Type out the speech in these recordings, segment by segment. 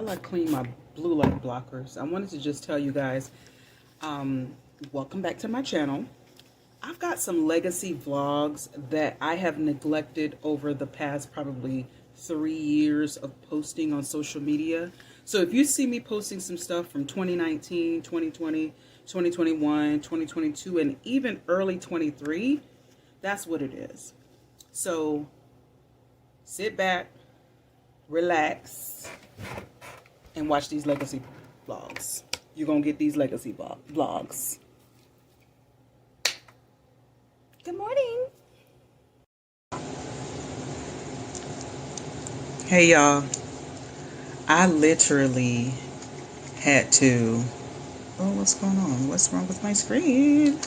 I clean my blue light blockers, I wanted to just tell you guys, um, welcome back to my channel. I've got some legacy vlogs that I have neglected over the past probably 3 years of posting on social media. So if you see me posting some stuff from 2019, 2020, 2021, 2022, and even early 23, that's what it is. So sit back, relax, and watch these legacy vlogs. You're going to get these legacy vlogs. Good morning. Hey, y'all. I literally had to... Oh, what's going on? What's wrong with my screen?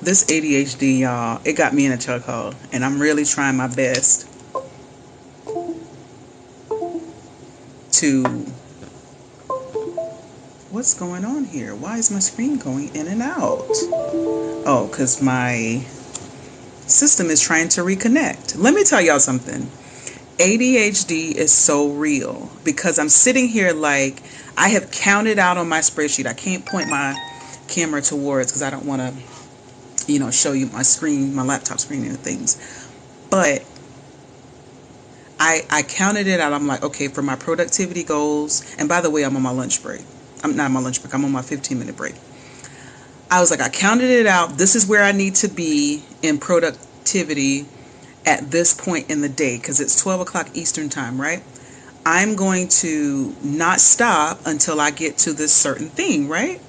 This ADHD, y'all, it got me in a chokehold, and I'm really trying my best to... What's going on here? Why is my screen going in and out? Oh, because my system is trying to reconnect. Let me tell y'all something. ADHD is so real because I'm sitting here like I have counted out on my spreadsheet. I can't point my camera towards because I don't want to, show you my screen, my laptop screen and things. But I counted it out. I'm like, okay, for my productivity goals, and by the way, I'm on my lunch break. I'm not on my lunch break. I'm on my 15-minute break. I was like, I counted it out. This is where I need to be in productivity at this point in the day because it's 12 o'clock Eastern time, right? I'm going to not stop until I get to this certain thing, right?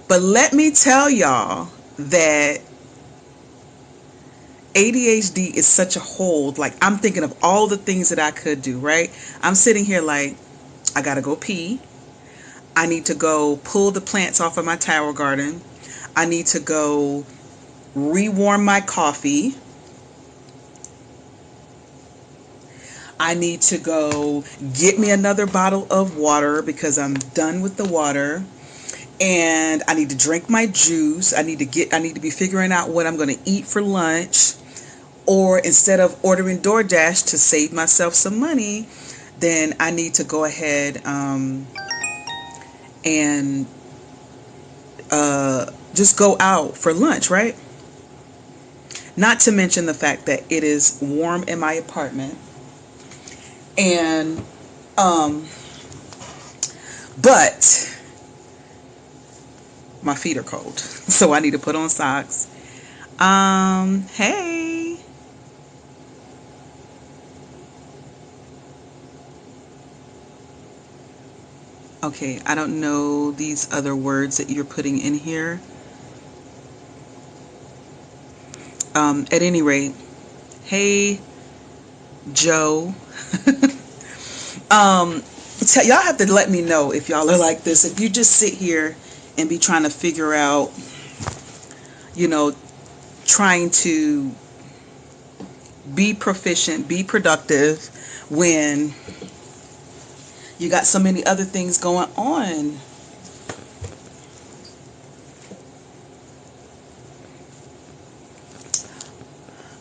But let me tell y'all that ADHD is such a hold. Like, I'm thinking of all the things that I could do, right? I'm sitting here like, I gotta go pee. I need to go pull the plants off of my tower garden. I need to go rewarm my coffee. I need to go get me another bottle of water because I'm done with the water. And I need to drink my juice. I need to be figuring out what I'm going to eat for lunch. Or instead of ordering DoorDash to save myself some money, then I need to go ahead and just go out for lunch, right? Not to mention the fact that it is warm in my apartment. And, but my feet are cold, so I need to put on socks. Hey. Okay, I don't know these other words that you're putting in here. At any rate, hey, Joe. Y'all have to let me know if y'all are like this. If you just sit here and be trying to figure out, trying to be proficient, be productive when you got so many other things going on.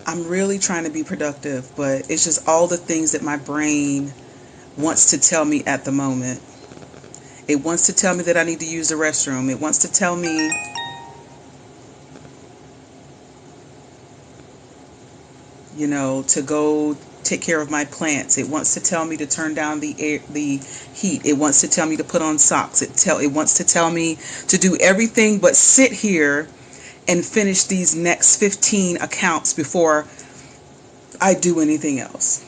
I'm really trying to be productive, but it's just all the things that my brain wants to tell me at the moment. It wants to tell me that I need to use the restroom. It wants to tell me to go take care of my plants. It wants to tell me to turn down the heat. It wants to tell me to put on socks. It wants to tell me to do everything but sit here and finish these next 15 accounts before I do anything else.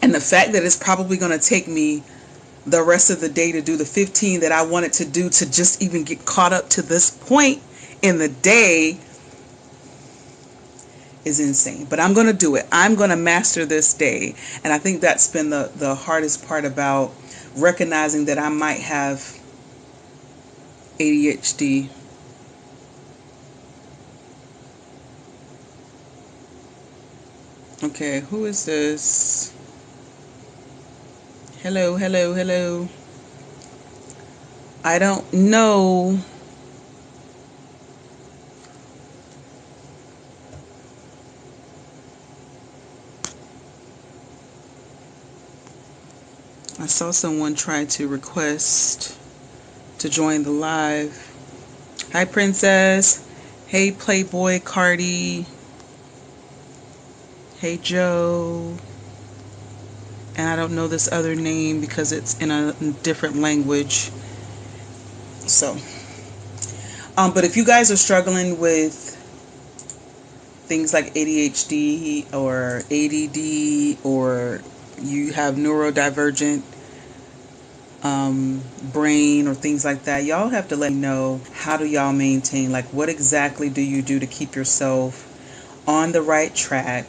And the fact that it's probably going to take me the rest of the day to do the 15 that I wanted to do to just even get caught up to this point in the day is insane. But I'm going to do it. I'm going to master this day. And I think that's been the hardest part about recognizing that I might have ADHD. Okay, who is this? Hello, hello, hello. I don't know I saw someone try to request to join the live. Hi, Princess. Hey, Playboy Cardi. Hey, Joe. And I don't know this other name because it's in a different language. So, but if you guys are struggling with things like ADHD or ADD, or you have neurodivergent brain or things like that, y'all have to let me know, how do y'all maintain, like, what exactly do you do to keep yourself on the right track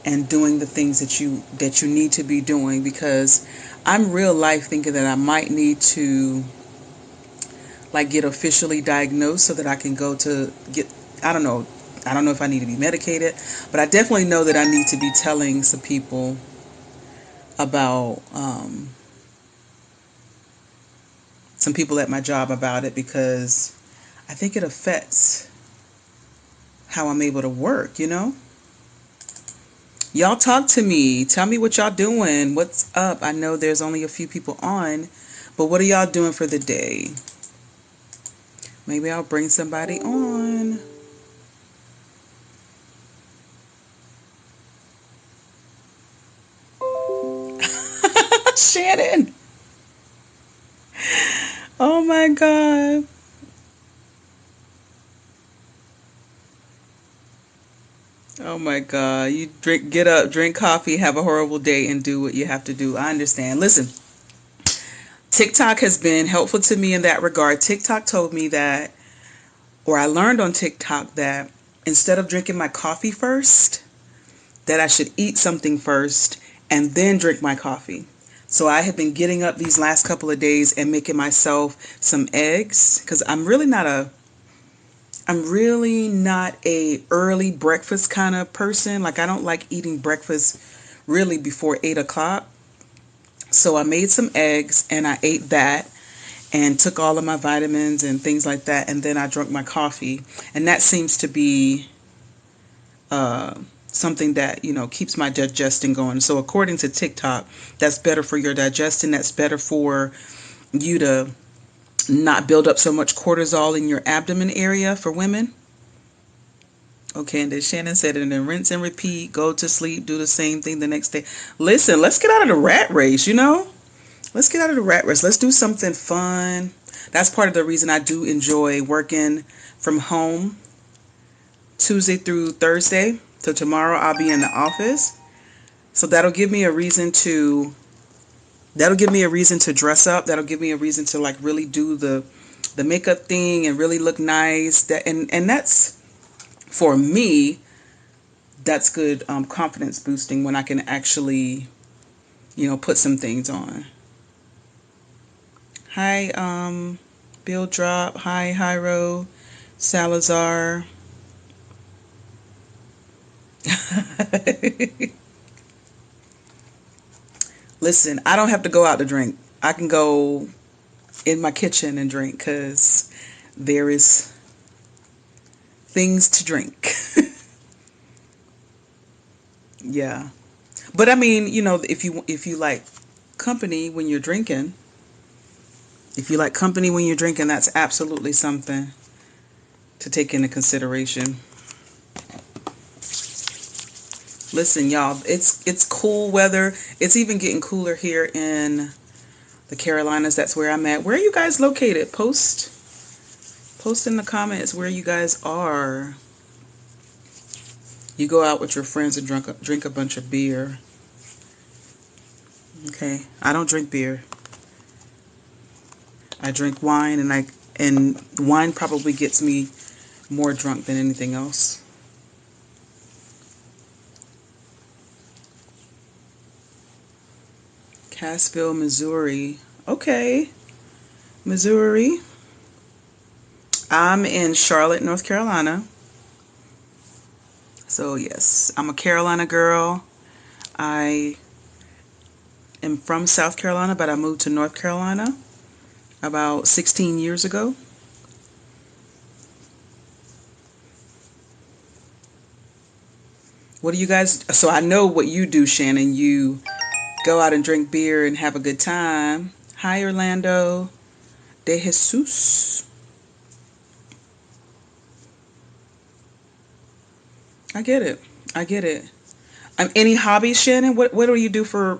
and doing the things that you need to be doing? Because I'm real life thinking that I might need to, like, get officially diagnosed so that I can go to get, I don't know if I need to be medicated, but I definitely know that I need to be telling some people about some people at my job about it, because I think it affects how I'm able to work, you know? Y'all talk to me. Tell me what y'all doing. What's up? I know there's only a few people on, but what are y'all doing for the day? Maybe I'll bring somebody on. Shannon. Oh my God. Oh my God. You get up, drink coffee, have a horrible day, and do what you have to do. I understand. Listen, TikTok has been helpful to me in that regard. TikTok told me that, or I learned on TikTok that instead of drinking my coffee first, that I should eat something first and then drink my coffee. So I have been getting up these last couple of days and making myself some eggs, because I'm really not a early breakfast kind of person. Like, I don't like eating breakfast really before 8 o'clock. So I made some eggs and I ate that and took all of my vitamins and things like that, and then I drank my coffee. And that seems to be something that, keeps my digestion going. So according to TikTok, that's better for your digestion. That's better for you to not build up so much cortisol in your abdomen area for women. Okay, and then Shannon said, and then rinse and repeat, go to sleep, do the same thing the next day. Listen, let's get out of the rat race, Let's get out of the rat race. Let's do something fun. That's part of the reason I do enjoy working from home Tuesday through Thursday. So tomorrow I'll be in the office. So that'll give me a reason to dress up. That'll give me a reason to, like, really do the makeup thing and really look nice. And that's, for me, that's good confidence boosting when I can actually, put some things on. Hi, Bill Drop. Hi, Hyro Salazar. Listen, I don't have to go out to drink. I can go in my kitchen and drink, because there is things to drink. Yeah. But I mean, if you like company when you're drinking, that's absolutely something to take into consideration. Listen, y'all, it's cool weather. It's even getting cooler here in the Carolinas. That's where I'm at. Where are you guys located? Post in the comments where you guys are. You go out with your friends and drink a bunch of beer. Okay, I don't drink beer. I drink wine, and wine probably gets me more drunk than anything else. Cassville, Missouri. Okay, Missouri. I'm in Charlotte, North Carolina. So yes, I'm a Carolina girl. I am from South Carolina, but I moved to North Carolina about 16 years ago. What do you guys, so I know what you do, Shannon. You go out and drink beer and have a good time. Hi, Orlando de Jesus. I get it. I get it. Any hobbies, Shannon? What do you do for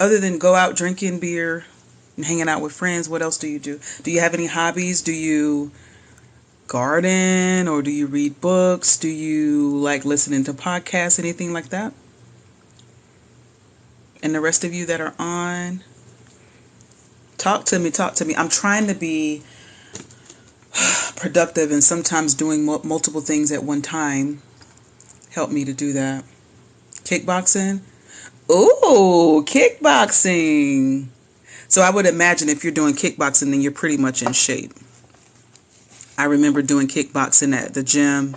other than go out drinking beer and hanging out with friends? What else do you do? Do you have any hobbies? Do you garden or do you read books? Do you like listening to podcasts? Anything like that? And the rest of you that are on, talk to me. Talk to me. I'm trying to be productive, and sometimes doing multiple things at one time help me to do that. Kickboxing. Ooh, kickboxing. So I would imagine if you're doing kickboxing, then you're pretty much in shape. I remember doing kickboxing at the gym,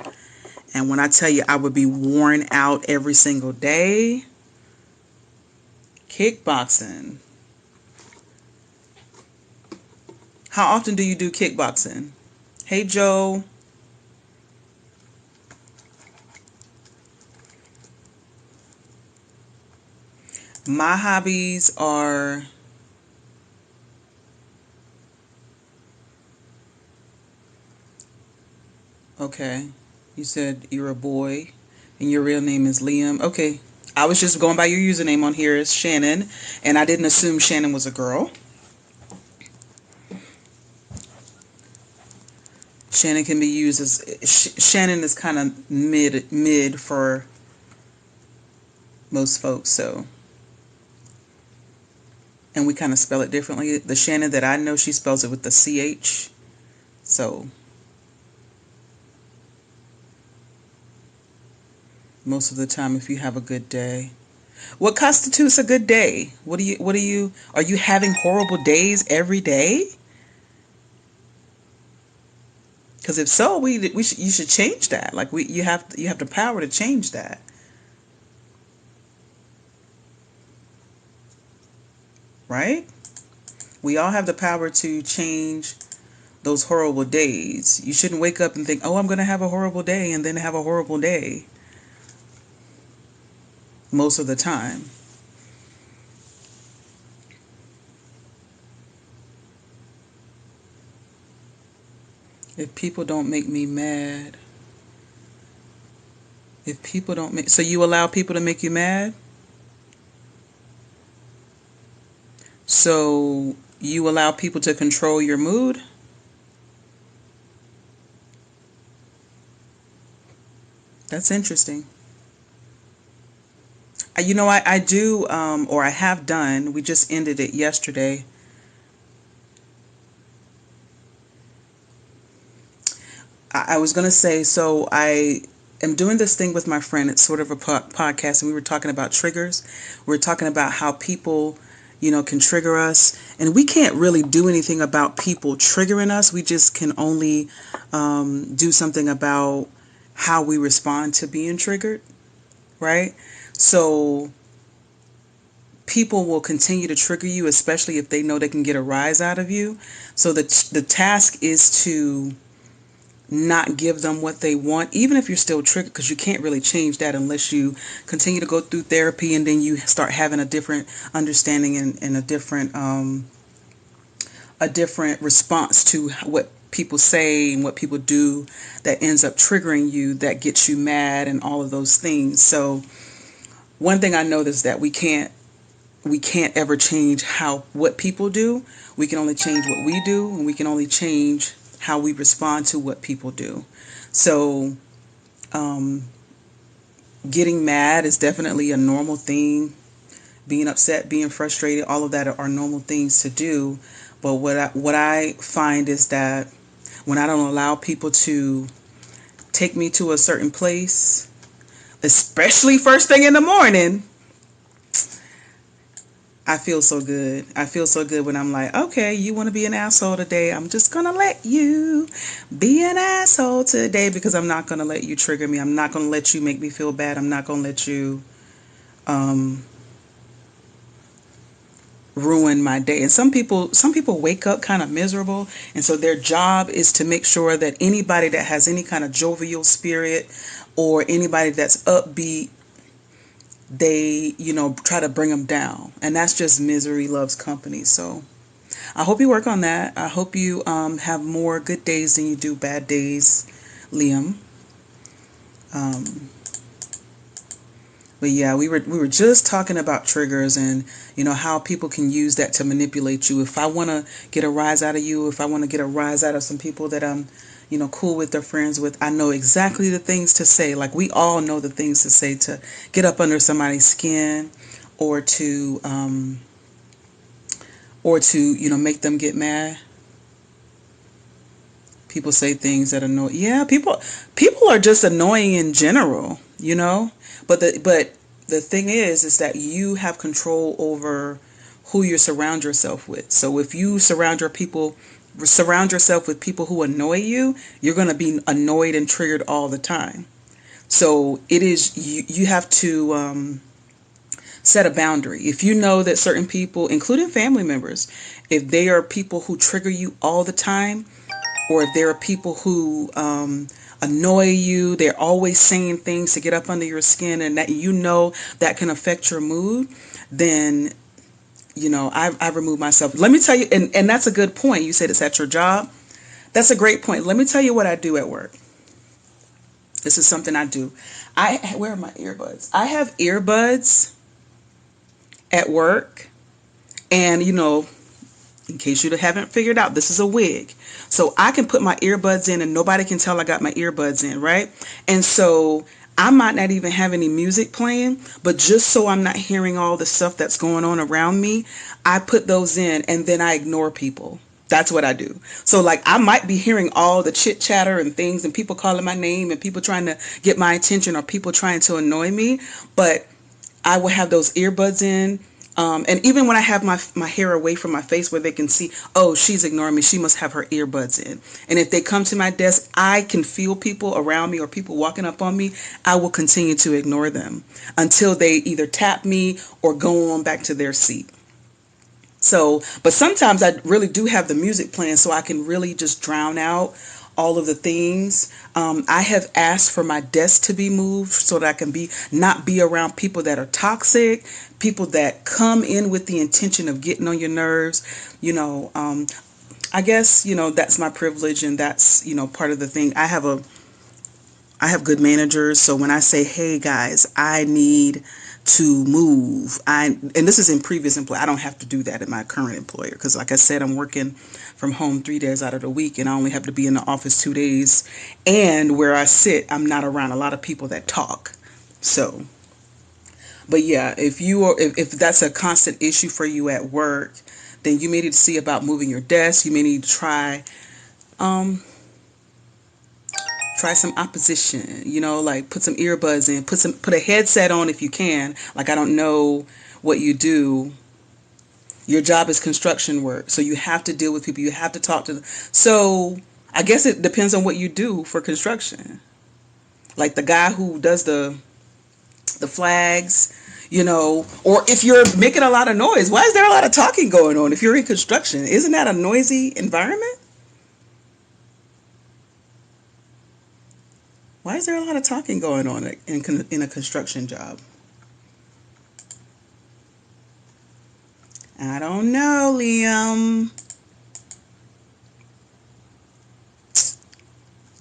and when I tell you I would be worn out every single day, kickboxing. How often do you do kickboxing? Hey, Joe. My hobbies are okay. You said you're a boy and your real name is Liam. Okay. I was just going by your username on here as Shannon, and I didn't assume Shannon was a girl. Shannon can be used as Shannon is kind of mid for most folks, so, and we kind of spell it differently. The Shannon that I know, she spells it with the CH. So most of the time, if you have a good day. What constitutes a good day? Are you having horrible days every day? Because if so, you should change that. Like you have the power to change that. Right? We all have the power to change those horrible days. You shouldn't wake up and think, "Oh, I'm going to have a horrible day," and then have a horrible day. Most of the time. If people don't make me mad. If people don't make, so you allow people to make you mad? So you allow people to control your mood? That's interesting. I do, or I have done, we just ended it yesterday. I was going to say, so I am doing this thing with my friend. It's sort of a podcast, and we were talking about triggers. We were talking about how people, can trigger us. And we can't really do anything about people triggering us. We just can only do something about how we respond to being triggered, right? So people will continue to trigger you, especially if they know they can get a rise out of you. So the task is to not give them what they want, even if you're still triggered, because you can't really change that unless you continue to go through therapy, and then you start having a different understanding and a different response to what people say and what people do that ends up triggering you, that gets you mad and all of those things. So one thing I know is that we can't ever change what people do. We can only change what we do, and we can only change how we respond to what people do. So getting mad is definitely a normal thing. Being upset, being frustrated, all of that are normal things to do. But what I find is that when I don't allow people to take me to a certain place, especially first thing in the morning, I feel so good. I feel so good when I'm like, okay, you want to be an asshole today? I'm just going to let you be an asshole today, because I'm not going to let you trigger me. I'm not going to let you make me feel bad. I'm not going to let you ruin my day. And some people wake up kind of miserable, and so their job is to make sure that anybody that has any kind of jovial spirit or anybody that's upbeat, they, try to bring them down. And that's just misery loves company. So I hope you work on that. I hope you have more good days than you do bad days, Liam. Um, but yeah, we were just talking about triggers and how people can use that to manipulate you. If I want to get a rise out of you, if I want to get a rise out of some people that I'm cool with or friends with, I know exactly the things to say. Like we all know the things to say to get up under somebody's skin or to make them get mad. People say things that annoy. Yeah, people are just annoying in general. But the thing is that you have control over who you surround yourself with. So if you surround yourself with people who annoy you, you're going to be annoyed and triggered all the time. So it is you have to set a boundary. If you know that certain people, including family members, if they are people who trigger you all the time, or if there are people who annoy you, they're always saying things to get up under your skin, and that that can affect your mood, then I've removed myself. Let me tell you, and that's a good point. You said it's at your job. That's a great point. Let me tell you what I do at work. This is something I do. Where are my earbuds? I have earbuds at work, and in case you haven't figured out, this is a wig. So I can put my earbuds in and nobody can tell I got my earbuds in, right? And so I might not even have any music playing, but just so I'm not hearing all the stuff that's going on around me, I put those in and then I ignore people. That's what I do. So like I might be hearing all the chit chatter and things and people calling my name and people trying to get my attention or people trying to annoy me, but I will have those earbuds in. And even when I have my hair away from my face where they can see, oh, she's ignoring me, she must have her earbuds in. And if they come to my desk, I can feel people around me or people walking up on me. I will continue to ignore them until they either tap me or go on back to their seat. So, but sometimes I really do have the music playing so I can really just drown out all of the things. I have asked for my desk to be moved so that I can not be around people that are toxic, people that come in with the intention of getting on your nerves. I guess, that's my privilege and that's, part of the thing. I have good managers. So when I say, hey guys, I need to move, and this is in previous employer, I don't have to do that at my current employer because like I said, I'm working from home 3 days out of the week and I only have to be in the office 2 days, and where I sit I'm not around a lot of people that talk. So but yeah, if that's a constant issue for you at work, then you may need to see about moving your desk. You may need to try some opposition, like put some earbuds in, put a headset on if you can. Like, I don't know what you do. Your job is construction work, so you have to deal with people, you have to talk to them. So I guess it depends on what you do for construction. Like the guy who does the flags, or if you're making a lot of noise. Why is there a lot of talking going on if you're in construction? Isn't that a noisy environment? Why is there a lot of talking going on in a construction job? I don't know, Liam.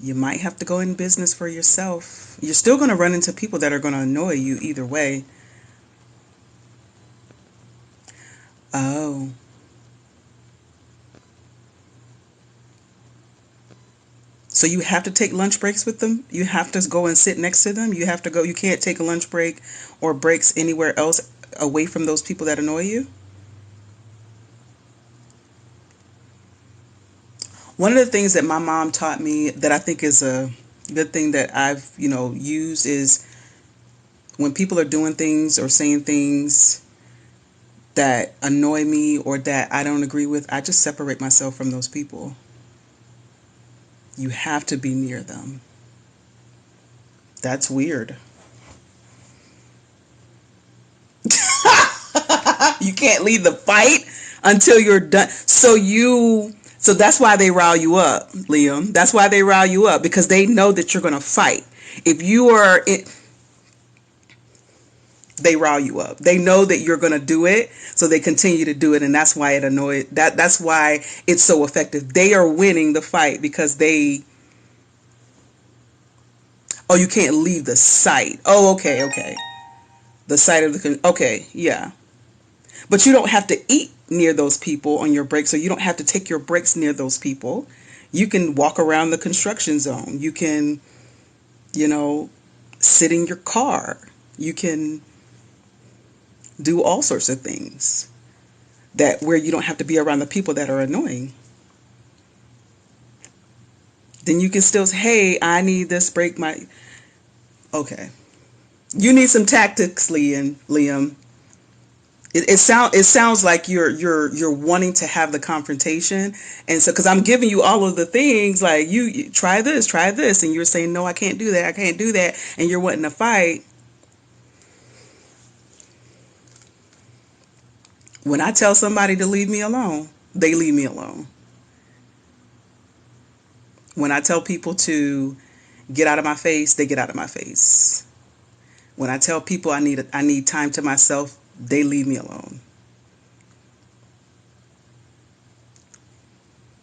You might have to go in business for yourself. You're still going to run into people that are going to annoy you either way. Oh. So you have to take lunch breaks with them? You have to go and sit next to them? You can't take a lunch break or breaks anywhere else away from those people that annoy you? One of the things that my mom taught me that I think is a good thing that I've, used is when people are doing things or saying things that annoy me or that I don't agree with, I just separate myself from those people. You have to be near them. That's weird. You can't leave the fight until you're done. So that's why they rile you up, Liam. That's why they rile you up, because they know that you're going to fight. If you are they rile you up. They know that you're going to do it, so they continue to do it, and that's why it annoys. That's why it's so effective. They are winning the fight because they. Oh, you can't leave the site. Oh, okay, okay. The site of the. Okay, yeah. But you don't have to eat near those people on your breaks, so you don't have to take your breaks near those people. You can walk around the construction zone. You can, you know, sit in your car. You can do all sorts of things that where you don't have to be around the people that are annoying. Then you can still say, hey, I need this break. Okay. You need some tactics, Liam. It sounds like you're wanting to have the confrontation, and so because I'm giving you all of the things like you try this, and you're saying no, I can't do that, and you're wanting to fight. When I tell somebody to leave me alone, they leave me alone. When I tell people to get out of my face, they get out of my face. When I tell people I need time to myself, they leave me alone.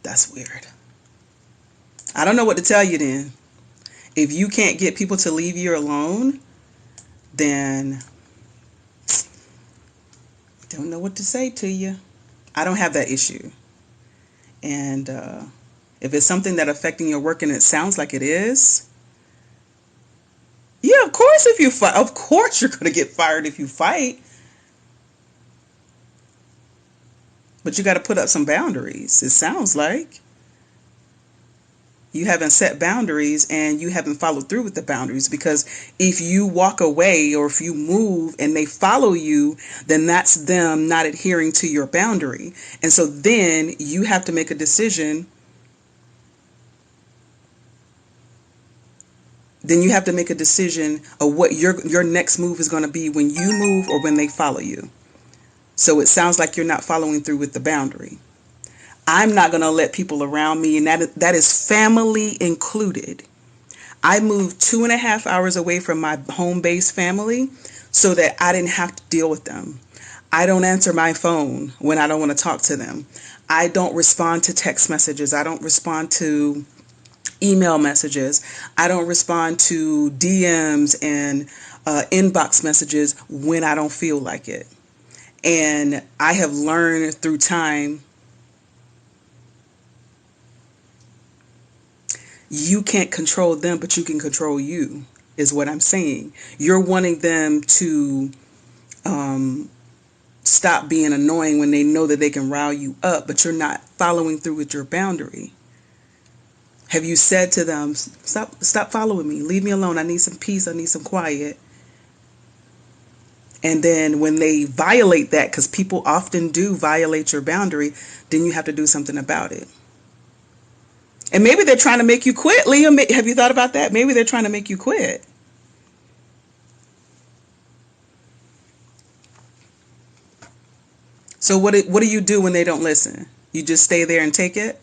That's weird. I don't know what to tell you then. If you can't get people to leave you alone, then I don't know what to say to you. I don't have that issue. And if it's something that affecting your work and it sounds like it is, yeah, of course if you fight, of course you're going to get fired if you fight. But you got to put up some boundaries. It sounds like you haven't set boundaries and you haven't followed through with the boundaries, because if you walk away or if you move and they follow you, then that's them not adhering to your boundary. And so then you have to make a decision. Then you have to make a decision of what your next move is going to be when you move or when they follow you. So it sounds like you're not following through with the boundary. I'm not going to let people around me, and that is family included. I moved 2.5 hours away from my home base family so that I didn't have to deal with them. I don't answer my phone when I don't want to talk to them. I don't respond to text messages. I don't respond to email messages. I don't respond to DMs and inbox messages when I don't feel like it. And I have learned through time, you can't control them, but you can control you, is what I'm saying. You're wanting them to stop being annoying when they know that they can rile you up, but you're not following through with your boundary. Have you said to them, stop following me, leave me alone, I need some peace, I need some quiet? And then when they violate that, because people often do violate your boundary, then you have to do something about it. And maybe they're trying to make you quit, Liam. Have you thought about that? Maybe they're trying to make you quit. So what do you do when they don't listen? You just stay there and take it?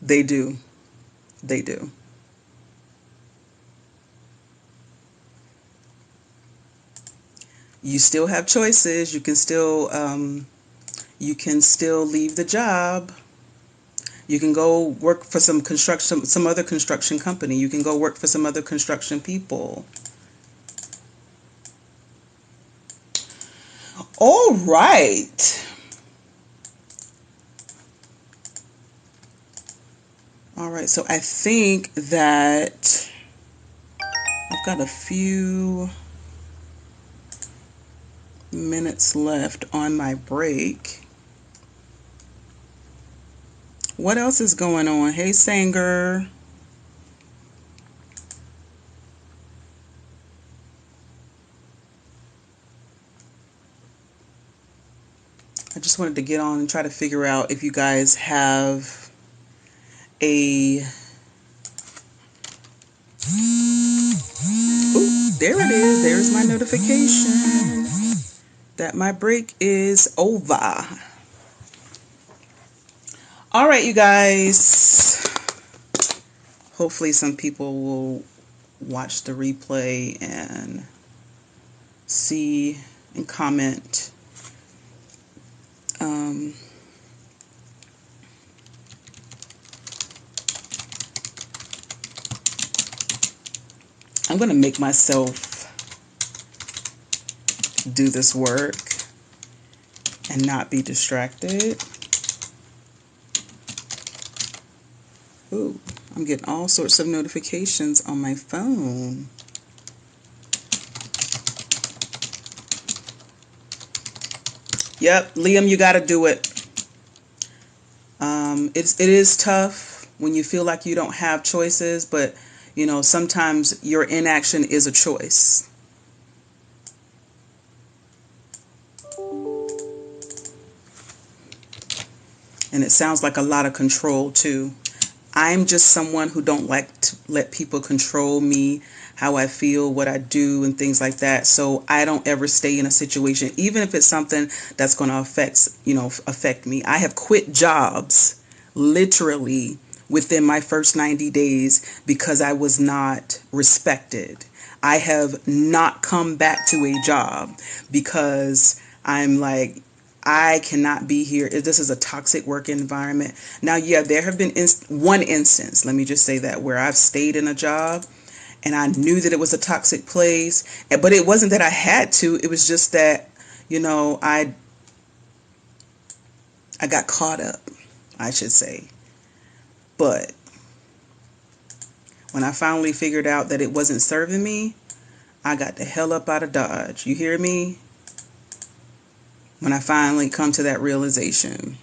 They do. They do. You still have choices. You can still leave the job. You can go work for some other construction company. You can go work for some other construction people. All right. All right. So I think that I've got a few minutes left on my break. What else is going on? Hey, Sanger. I just wanted to get on and try to figure out if you guys have a... Ooh, there it is. There's my notification that my break is over. All right, you guys. Hopefully some people will watch the replay and see and comment. I'm going to make myself do this work and not be distracted. Ooh, I'm getting all sorts of notifications on my phone. Yep, Liam, you got to do it. It is tough when you feel like you don't have choices, but you know, sometimes your inaction is a choice. And it sounds like a lot of control too. I'm just someone who don't like to let people control me, how I feel, what I do, and things like that. So I don't ever stay in a situation, even if it's something that's going to affect me. I have quit jobs literally within my first 90 days because I was not respected. I have not come back to a job because I'm like, I cannot be here. This is a toxic work environment. Now, yeah, there have been one instance, let me just say that, where I've stayed in a job and I knew that it was a toxic place, but it wasn't that I had to. It was just that, you know, I got caught up, I should say. But when I finally figured out that it wasn't serving me, I got the hell up out of Dodge. You hear me? When I finally come to that realization.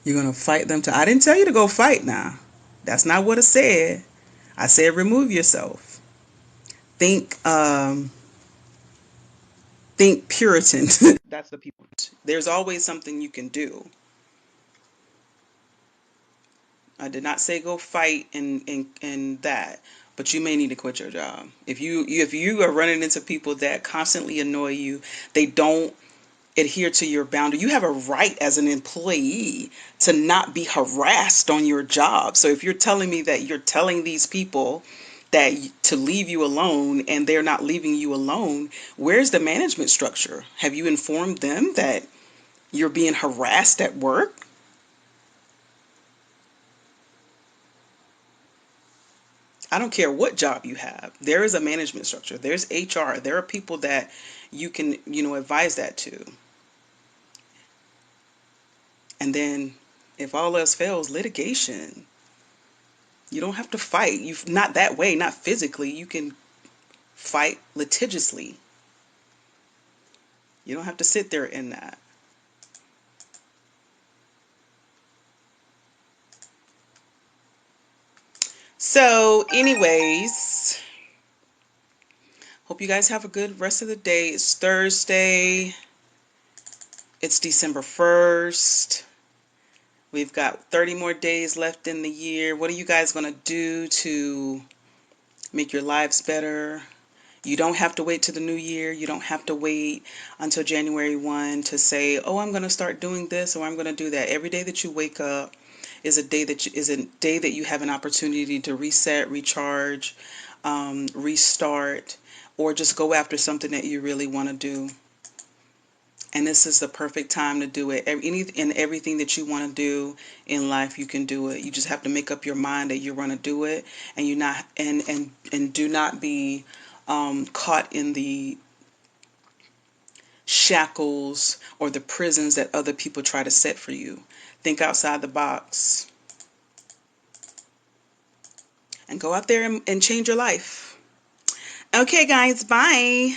You're going to fight them I didn't tell you to go fight now. That's not what I said. I said remove yourself. Think think Puritan. That's the people. There's always something you can do. I did not say go fight and that, but you may need to quit your job. If you are running into people that constantly annoy you, they don't adhere to your boundary. You have a right as an employee to not be harassed on your job. So if you're telling me that you're telling these people that to leave you alone and they're not leaving you alone, where's the management structure? Have you informed them that you're being harassed at work? I don't care what job you have. There is a management structure. There's HR. There are people that you can, advise that to. And then if all else fails, litigation. You don't have to fight. Not that way, not physically. You can fight litigiously. You don't have to sit there in that. So, anyways, hope you guys have a good rest of the day. It's Thursday. It's December 1st. We've got 30 more days left in the year. What are you guys going to do to make your lives better? You don't have to wait to the new year. You don't have to wait until January 1 to say, oh, I'm going to start doing this or I'm going to do that. Every day that you wake up is a day that you have an opportunity to reset, recharge, restart, or just go after something that you really want to do. And this is the perfect time to do it. Everything that you want to do in life, you can do it. You just have to make up your mind that you're going to do it, and do not be caught in the shackles or the prisons that other people try to set for you. Think outside the box and go out there and change your life. Okay, guys, bye.